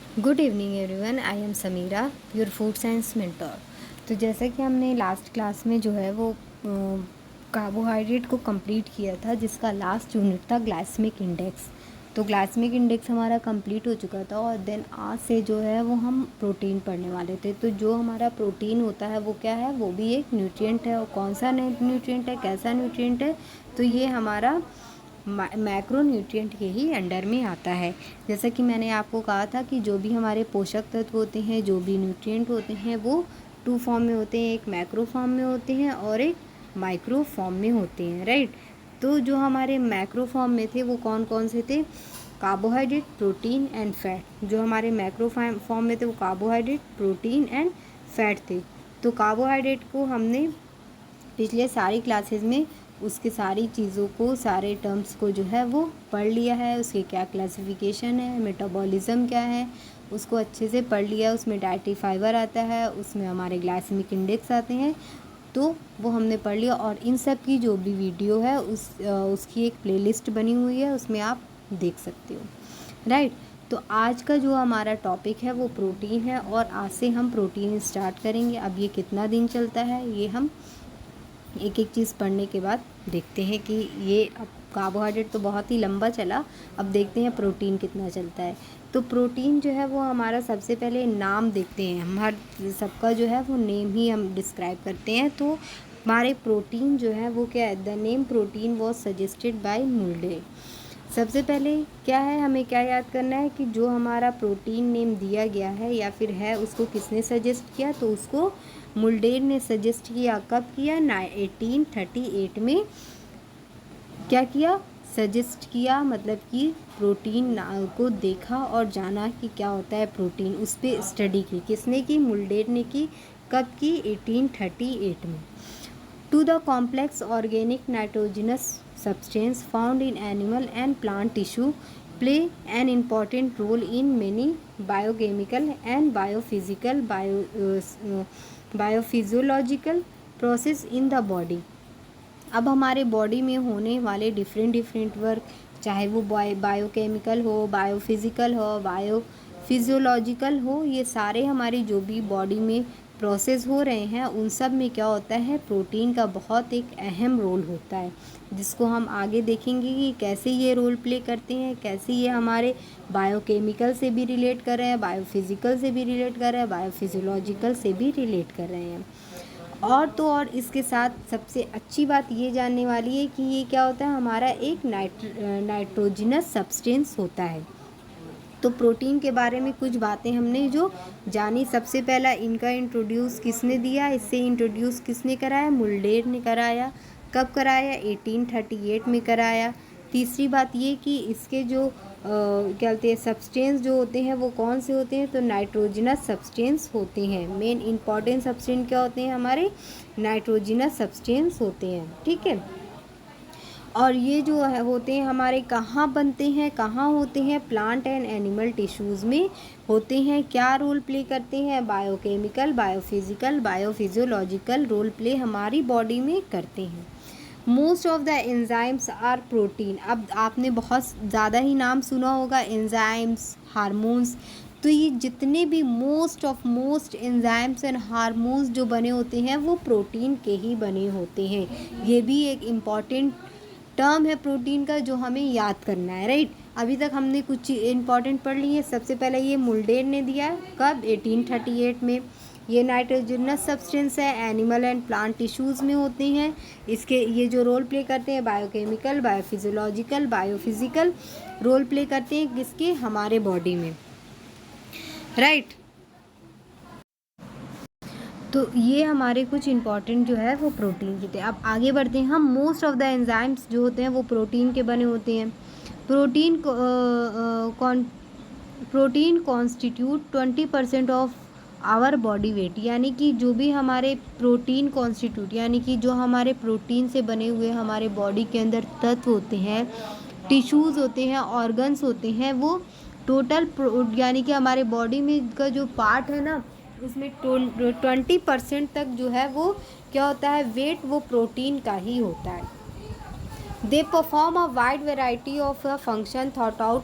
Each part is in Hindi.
Good evening everyone, I am Sameera, your food science mentor. तो जैसा कि हमने लास्ट क्लास में जो है वो कार्बोहाइड्रेट को कंप्लीट किया था, जिसका लास्ट यूनिट था ग्लाइसेमिक इंडेक्स। तो ग्लाइसेमिक इंडेक्स हमारा कंप्लीट हो चुका था और देन आज से जो है वो हम प्रोटीन पढ़ने वाले थे। तो जो हमारा प्रोटीन होता है वो क्या है, वो भी एक न्यूट्रिएंट है। और कौन सा न्यूट्रिएंट है, कैसा न्यूट्रिएंट है, तो ये हमारा मैक्रो न्यूट्रिएंट के ही अंडर में आता है। जैसा कि मैंने आपको कहा था कि जो भी हमारे पोषक तत्व होते हैं, जो भी न्यूट्रिएंट होते हैं, वो टू फॉर्म में होते हैं। एक मैक्रो फॉर्म में होते हैं और एक माइक्रो फॉर्म में होते हैं, राइट। तो जो हमारे मैक्रो फॉर्म में थे वो कौन कौन से थे? Carbohydrate, protein and fat. जो हमारे मैक्रो फॉर्म में थे वो कार्बोहाइड्रेट, प्रोटीन एंड फैट थे। तो कार्बोहाइड्रेट को हमने पिछले सारी क्लासेस में उसके सारी चीज़ों को, सारे टर्म्स को जो है वो पढ़ लिया है। उसके क्या क्लासिफिकेशन है, मेटाबॉलिज्म क्या है, उसको अच्छे से पढ़ लिया। उसमें डाइटरी फाइबर आता है, उसमें हमारे ग्लाइसेमिक इंडेक्स आते हैं, तो वो हमने पढ़ लिया। और इन सब की जो भी वीडियो है उसकी एक प्लेलिस्ट बनी हुई है, उसमें आप देख सकते हो, राइट। तो आज का जो हमारा टॉपिक है वो प्रोटीन है और आज से हम प्रोटीन स्टार्ट करेंगे। अब ये कितना दिन चलता है ये हम एक एक चीज़ पढ़ने के बाद देखते हैं कि ये अब कार्बोहाइड्रेट तो बहुत ही लंबा चला, अब देखते हैं प्रोटीन कितना चलता है। तो प्रोटीन जो है वो हमारा सबसे पहले नाम देखते हैं। हम हर सबका जो है वो नेम ही हम डिस्क्राइब करते हैं। तो हमारे प्रोटीन जो है वो क्या है, the name protein was suggested by Mulder. सबसे पहले क्या है, हमें क्या याद करना है कि जो हमारा प्रोटीन नेम दिया गया है या फिर है, उसको किसने सजेस्ट किया? तो उसको मुल्डेर ने सजेस्ट किया। कब किया? 1838 में क्या किया? सजेस्ट किया, मतलब कि प्रोटीन को देखा और जाना कि क्या होता है प्रोटीन, उस पर स्टडी की। किसने की? मुल्डेर ने की। कब की? 1838 में। To the complex organic nitrogenous substance found in animal and plant tissue play an important role in many biochemical and biophysiological process in the body। अब हमारे बॉडी में होने वाले डिफरेंट वर्क, चाहे वो बायोकेमिकल हो, बायोफिज़िकल हो, बायोफिजियोलॉजिकल हो, ये सारे हमारी जो भी बॉडी में प्रोसेस हो रहे हैं उन सब में क्या होता है, प्रोटीन का बहुत एक अहम रोल होता है, जिसको हम आगे देखेंगे कि कैसे ये रोल प्ले करते हैं, कैसे ये हमारे बायोकेमिकल से भी रिलेट कर रहे हैं, बायोफिज़िकल से भी रिलेट कर रहे हैं, बायोफिजियोलॉजिकल से भी रिलेट कर रहे हैं। और तो और इसके साथ सबसे अच्छी बात ये जानने वाली है कि ये क्या होता है, हमारा एक नाइट्रोजनस सब्सटेंस होता है। तो प्रोटीन के बारे में कुछ बातें हमने जो जानी। सबसे पहला इनका इंट्रोड्यूस किसने दिया, इससे इंट्रोड्यूस किसने कराया? मुल्डेर ने कराया। कब कराया? 1838 में कराया। तीसरी बात ये कि इसके जो क्या बोलते हैं सब्सटेंस जो होते हैं वो कौन से होते हैं? तो नाइट्रोजनस सब्सटेंस होते हैं। मेन इंपॉर्टेंट सब्सटेंस क्या होते हैं? हमारे नाइट्रोजनस सब्सटेंस होते हैं, ठीक है। और ये जो है होते हैं हमारे कहाँ बनते हैं, कहाँ होते हैं? प्लांट एंड एनिमल टिश्यूज़ में होते हैं। क्या रोल प्ले करते हैं? Biochemical, biophysical, biophysiological role play हमारी बॉडी में करते हैं। Most of the enzymes are protein. अब आपने बहुत ज़्यादा ही नाम सुना होगा, एंजाइम्स, हार्मोन्स। तो ये जितने भी मोस्ट एंजाइम्स एंड हार्मोन्स जो बने होते हैं वो प्रोटीन के ही बने होते हैं। ये भी एक इम्पॉर्टेंट टर्म है प्रोटीन का जो हमें याद करना है, राइट। अभी तक हमने कुछ इंपॉर्टेंट पढ़ ली है। सबसे पहले ये मुल्डेर ने दिया, कब? 1838 में। ये नाइट्रोजनस सब्सटेंस है, एनिमल एंड प्लांट टिश्यूज़ में होते हैं। इसके ये जो रोल प्ले करते हैं biochemical, biophysiological, biophysical role play करते हैं किसके? हमारे बॉडी में, राइट। तो ये हमारे कुछ इंपॉर्टेंट जो है वो प्रोटीन के थे। अब आगे बढ़ते हैं हम। मोस्ट ऑफ द एंजाइम्स जो होते हैं वो प्रोटीन के बने होते हैं। Protein constitute 20% of our body weight. यानी कि जो भी हमारे प्रोटीन कॉन्स्टिट्यूट, यानी कि जो हमारे प्रोटीन से बने हुए हमारे बॉडी के अंदर तत्व होते हैं, टिश्यूज़ होते हैं, ऑर्गन्स होते हैं, वो टोटल यानी कि हमारे बॉडी में का जो पार्ट है ना, उसमें 20% तक जो है वो क्या होता है, वेट वो प्रोटीन का ही होता है। They perform a wide variety of a function थॉट आउट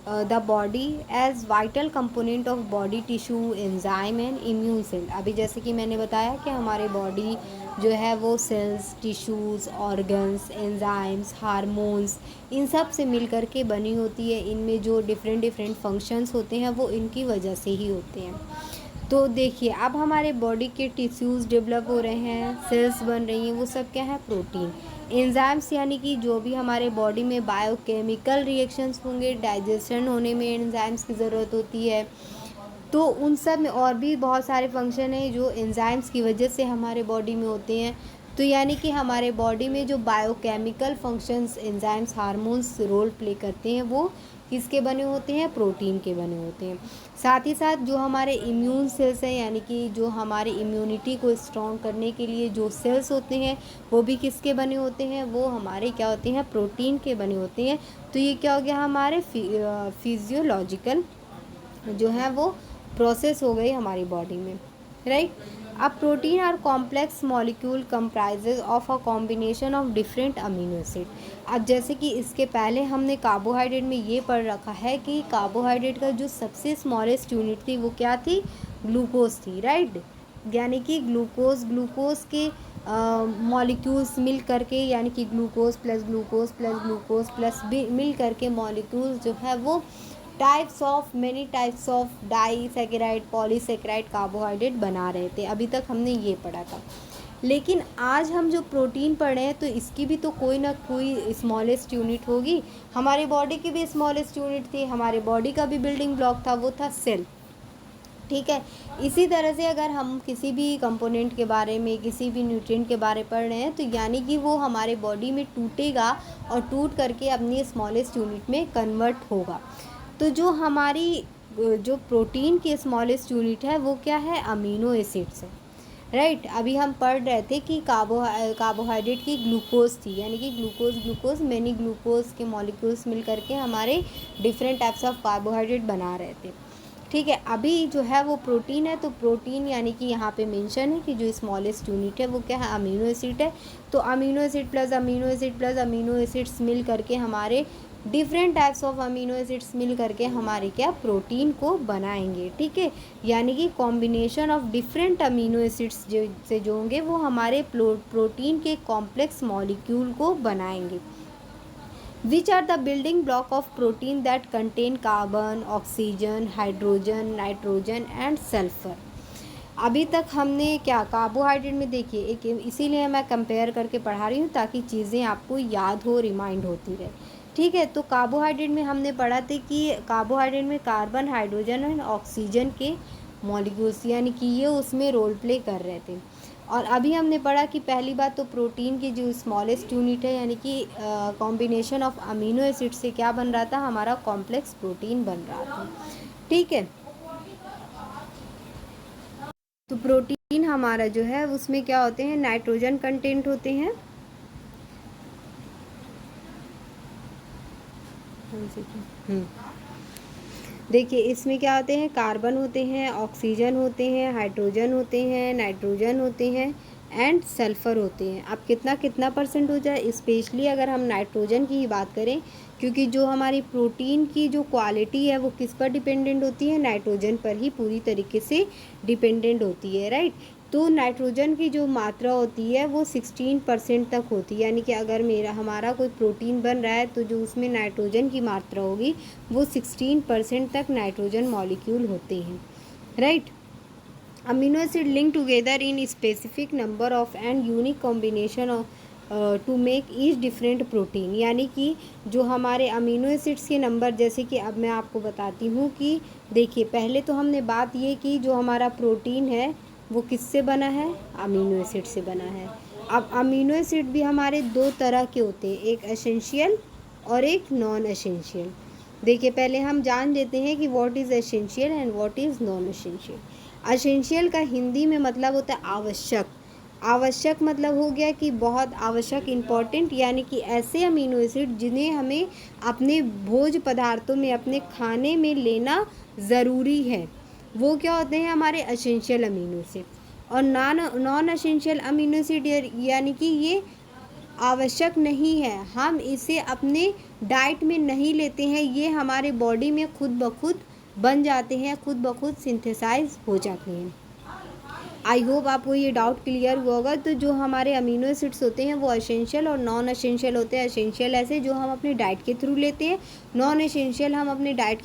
the body as vital component of body tissue enzyme and immune cell. अभी जैसे कि मैंने बताया कि हमारे बॉडी जो है वो cells, tissues, organs, enzymes, hormones, इन सब से मिल कर के बनी होती है। इनमें जो डिफरेंट डिफरेंट फंक्शंस होते हैं वो इनकी वजह से ही होते हैं। तो देखिए, अब हमारे बॉडी के टिश्यूज़ डेवलप हो रहे हैं, सेल्स बन रही हैं, वो सब क्या है? प्रोटीन। एंजाइम्स यानी कि जो भी हमारे बॉडी में बायोकेमिकल रिएक्शंस होंगे, डाइजेशन होने में एंजाइम्स की ज़रूरत होती है। तो उन सब में और भी बहुत सारे फंक्शन हैं जो एंजाइम्स की वजह से हमारे बॉडी में होते हैं। तो यानी कि हमारे बॉडी में जो biochemical functions, enzymes, hormones role play करते हैं, वो किसके बने होते हैं? प्रोटीन के बने होते हैं। साथ ही साथ जो हमारे इम्यून सेल्स हैं, यानी कि जो हमारी इम्यूनिटी को स्ट्रॉन्ग करने के लिए जो सेल्स होते हैं, वो भी किसके बने होते हैं? वो हमारे क्या होते हैं? प्रोटीन के बने होते हैं। तो ये क्या हो गया? हमारे फिजियोलॉजिकल जो है वो प्रोसेस हो गई हमारी बॉडी में, राइट। अब protein are complex molecule comprises of a combination of different amino acid. अब जैसे कि इसके पहले हमने कार्बोहाइड्रेट में ये पढ़ रखा है कि कार्बोहाइड्रेट का जो सबसे स्मॉलेस्ट यूनिट थी वो क्या थी? ग्लूकोज थी, राइट। यानी कि ग्लूकोज के मॉलिक्यूल्स मिल करके, यानी कि glucose plus glucose plus glucose plus मिल करके मॉलिक्यूल्स जो है वो many types of disaccharide, polysaccharide carbohydrate बना रहे थे। अभी तक हमने ये पढ़ा था। लेकिन आज हम जो प्रोटीन पढ़ रहे हैं तो इसकी भी तो कोई ना कोई स्मॉलेस्ट यूनिट होगी। हमारी बॉडी की भी स्मॉलेस्ट यूनिट थी, हमारे बॉडी का भी बिल्डिंग ब्लॉक था, वो था सेल, ठीक है। इसी तरह से अगर हम किसी भी कंपोनेंट के बारे में, किसी भी न्यूट्रिएंट के बारे में पढ़ रहे हैं तो यानी कि वो हमारे बॉडी में टूटेगा और टूट करके अपनी स्मॉलेस्ट यूनिट में कन्वर्ट होगा। तो जो हमारी जो प्रोटीन की स्मॉलेस्ट यूनिट है वो क्या है? अमीनो एसिड्स है, राइट। अभी हम पढ़ रहे थे कि कार्बोहाइड्रेट की ग्लूकोज थी, यानी कि ग्लूकोज मैनी ग्लूकोज के मॉलिक्यूल्स मिल करके हमारे डिफरेंट टाइप्स ऑफ कार्बोहाइड्रेट बना रहे थे, ठीक है। अभी जो है वो प्रोटीन है, तो प्रोटीन यानी कि यहाँ पे मेंशन है कि जो स्मॉलेस्ट यूनिट है वो क्या है? अमीनो एसिड है। तो amino acid plus amino acid plus amino acids मिल करके हमारे different types of amino acids मिल करके हमारे क्या? प्रोटीन को बनाएंगे, ठीक है। यानी कि combination of different amino acids जो होंगे वो हमारे प्रोटीन के कॉम्प्लेक्स मॉलिक्यूल को बनाएंगे। Which are the building block of protein that contain carbon, oxygen, hydrogen, nitrogen and sulfur। अभी तक हमने क्या कार्बोहाइड्रेट में देखिए एक, इसीलिए मैं कंपेयर करके पढ़ा रही हूँ ताकि चीज़ें आपको याद हो, रिमाइंड होती रहे, ठीक है। तो कार्बोहाइड्रेट में हमने पढ़ा था कि कार्बोहाइड्रेट में कार्बन, हाइड्रोजन और ऑक्सीजन के मॉलिक्यूल्स यानी कि ये उसमें रोल प्ले कर रहे थे। और अभी हमने पढ़ा कि पहली बात तो प्रोटीन की जो स्मॉलेस्ट यूनिट है यानी कि कॉम्बिनेशन ऑफ अमीनो एसिड से क्या बन रहा था? हमारा कॉम्प्लेक्स प्रोटीन बन रहा था, ठीक है। तो प्रोटीन हमारा जो है उसमें क्या होते हैं? नाइट्रोजन कंटेंट होते हैं, देखिए इसमें क्या होते हैं? कार्बन होते हैं, ऑक्सीजन होते हैं, हाइड्रोजन होते हैं, नाइट्रोजन होते हैं एंड सल्फ़र होते हैं। अब कितना कितना परसेंट हो जाए? स्पेशली अगर हम नाइट्रोजन की ही बात करें, क्योंकि जो हमारी प्रोटीन की जो क्वालिटी है वो किस पर डिपेंडेंट होती है? नाइट्रोजन पर ही पूरी तरीके से डिपेंडेंट होती है, राइट। तो नाइट्रोजन की जो मात्रा होती है वो 16% तक होती है, यानी कि अगर हमारा कोई प्रोटीन बन रहा है तो जो उसमें नाइट्रोजन की मात्रा होगी वो 16% तक नाइट्रोजन मॉलिक्यूल होते हैं, right. Amino acid link together in specific number of and unique combination of to make each different protein. यानी कि जो हमारे अमीनो एसिड्स के नंबर, जैसे कि अब मैं आपको बताती हूँ कि देखिए पहले तो हमने बात ये की जो हमारा प्रोटीन है वो किससे बना है? अमीनो एसिड से बना है। अब अमीनो एसिड भी हमारे दो तरह के होते हैं, एक एसेंशियल और एक नॉन एसेंशियल। देखिए पहले हम जान लेते हैं कि what is essential and what is non essential. Essential का हिंदी में मतलब होता है आवश्यक। आवश्यक मतलब हो गया कि बहुत आवश्यक, इम्पॉर्टेंट, यानी कि ऐसे अमीनो एसिड जिन्हें हमें अपने भोज्य पदार्थों में, अपने खाने में लेना ज़रूरी है, वो क्या होते हैं? हमारे एसेंशियल अमीनो एसिड। और नॉन एसेंशियल अमीनो एसिड यानी कि ये आवश्यक नहीं है, हम इसे अपने डाइट में नहीं लेते हैं, ये हमारे बॉडी में खुद ब खुद बन जाते हैं, खुद ब खुद सिंथेसाइज हो जाते हैं। आई होप आपको ये डाउट क्लियर हुआ होगा। तो जो हमारे अमीनो एसिड्स होते हैं वो एसेंशियल और नॉन एसेंशियल होते हैं। एसेंशियल ऐसे जो हम अपने डाइट के थ्रू लेते हैं, नॉन एसेंशियल हम अपने डाइट